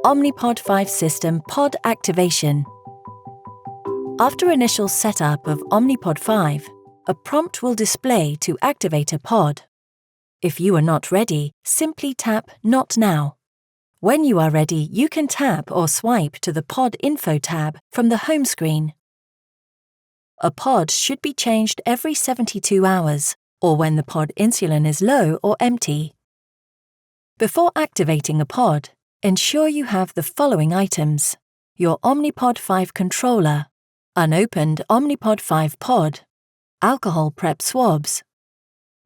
Omnipod 5 system pod activation. After initial setup of Omnipod 5, a prompt will display to activate a pod. If you are not ready, simply tap Not Now. When you are ready, you can tap or swipe to the Pod Info tab from the home screen. A pod should be changed every 72 hours, or when the pod insulin is low or empty. Before activating a pod, ensure you have the following items: your Omnipod 5 controller, unopened Omnipod 5 pod, alcohol prep swabs,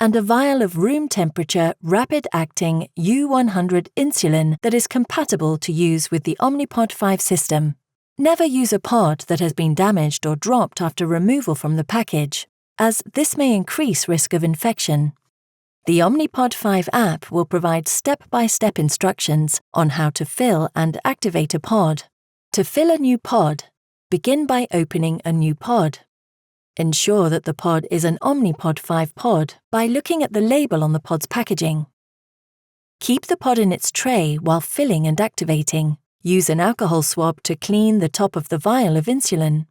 and a vial of room temperature rapid-acting U100 insulin that is compatible to use with the Omnipod 5 system. Never use a pod that has been damaged or dropped after removal from the package, as this may increase risk of infection. The Omnipod 5 app will provide step-by-step instructions on how to fill and activate a pod. To fill a new pod, begin by opening a new pod. Ensure that the pod is an Omnipod 5 pod by looking at the label on the pod's packaging. Keep the pod in its tray while filling and activating. Use an alcohol swab to clean the top of the vial of insulin.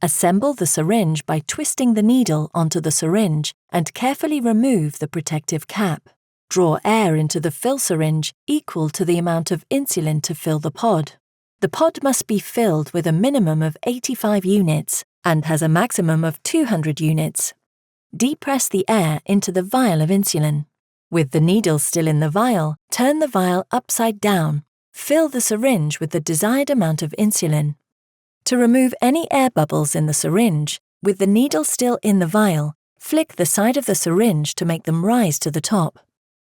Assemble the syringe by twisting the needle onto the syringe and carefully remove the protective cap. Draw air into the fill syringe equal to the amount of insulin to fill the pod. The pod must be filled with a minimum of 85 units and has a maximum of 200 units. Depress the air into the vial of insulin. With the needle still in the vial, turn the vial upside down. Fill the syringe with the desired amount of insulin. To remove any air bubbles in the syringe, with the needle still in the vial, flick the side of the syringe to make them rise to the top.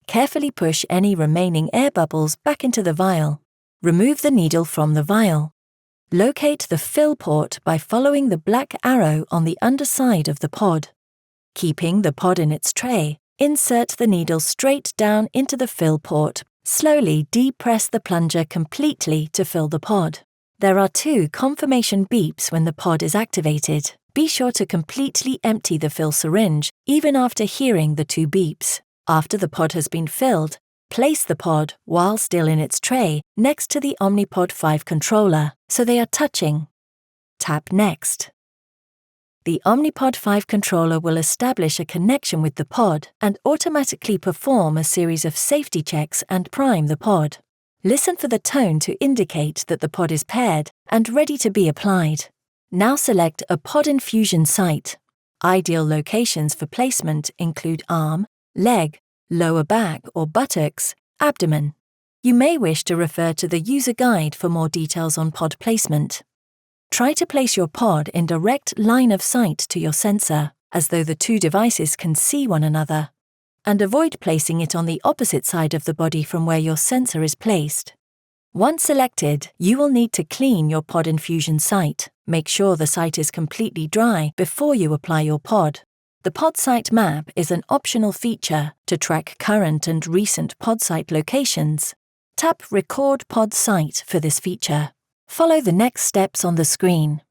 Carefully push any remaining air bubbles back into the vial. Remove the needle from the vial. Locate the fill port by following the black arrow on the underside of the pod. Keeping the pod in its tray, insert the needle straight down into the fill port. Slowly depress the plunger completely to fill the pod. There are 2 confirmation beeps when the pod is activated. Be sure to completely empty the fill syringe even after hearing the 2 beeps. After the pod has been filled, place the pod, while still in its tray, next to the Omnipod 5 controller, so they are touching. Tap Next. The Omnipod 5 controller will establish a connection with the pod and automatically perform a series of safety checks and prime the pod. Listen for the tone to indicate that the pod is paired and ready to be applied. Now select a pod infusion site. Ideal locations for placement include arm, leg, lower back or buttocks, abdomen. You may wish to refer to the user guide for more details on pod placement. Try to place your pod in direct line of sight to your sensor, as though the 2 devices can see one another, and avoid placing it on the opposite side of the body from where your sensor is placed. Once selected, you will need to clean your pod infusion site. Make sure the site is completely dry before you apply your pod. The pod site map is an optional feature to track current and recent pod site locations. Tap Record Pod Site for this feature. Follow the next steps on the screen.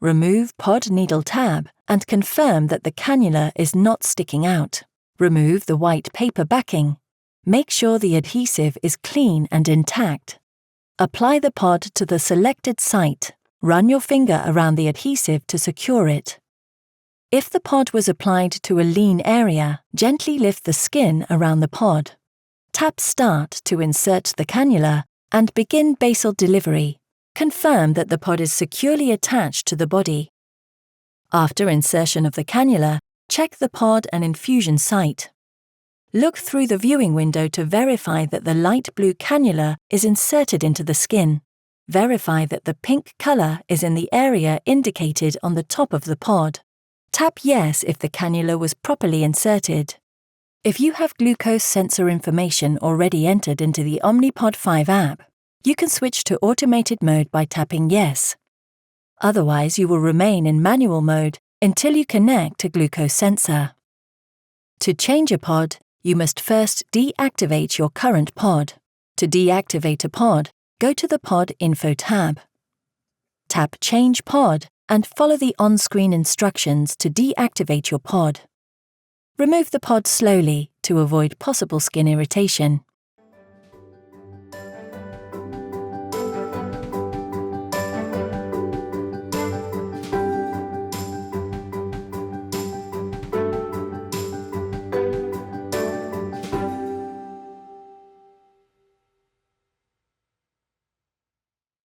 Remove pod needle tab and confirm that the cannula is not sticking out. Remove the white paper backing. Make sure the adhesive is clean and intact. Apply the pod to the selected site. Run your finger around the adhesive to secure it. If the pod was applied to a lean area, gently lift the skin around the pod. Tap Start to insert the cannula and begin basal delivery. Confirm that the pod is securely attached to the body. After insertion of the cannula, check the pod and infusion site. Look through the viewing window to verify that the light blue cannula is inserted into the skin. Verify that the pink color is in the area indicated on the top of the pod. Tap Yes if the cannula was properly inserted. If you have glucose sensor information already entered into the Omnipod 5 app, you can switch to automated mode by tapping Yes. Otherwise, you will remain in manual mode until you connect a glucose sensor. To change a pod, you must first deactivate your current pod. To deactivate a pod, go to the Pod Info tab. Tap Change Pod and follow the on-screen instructions to deactivate your pod. Remove the pod slowly to avoid possible skin irritation.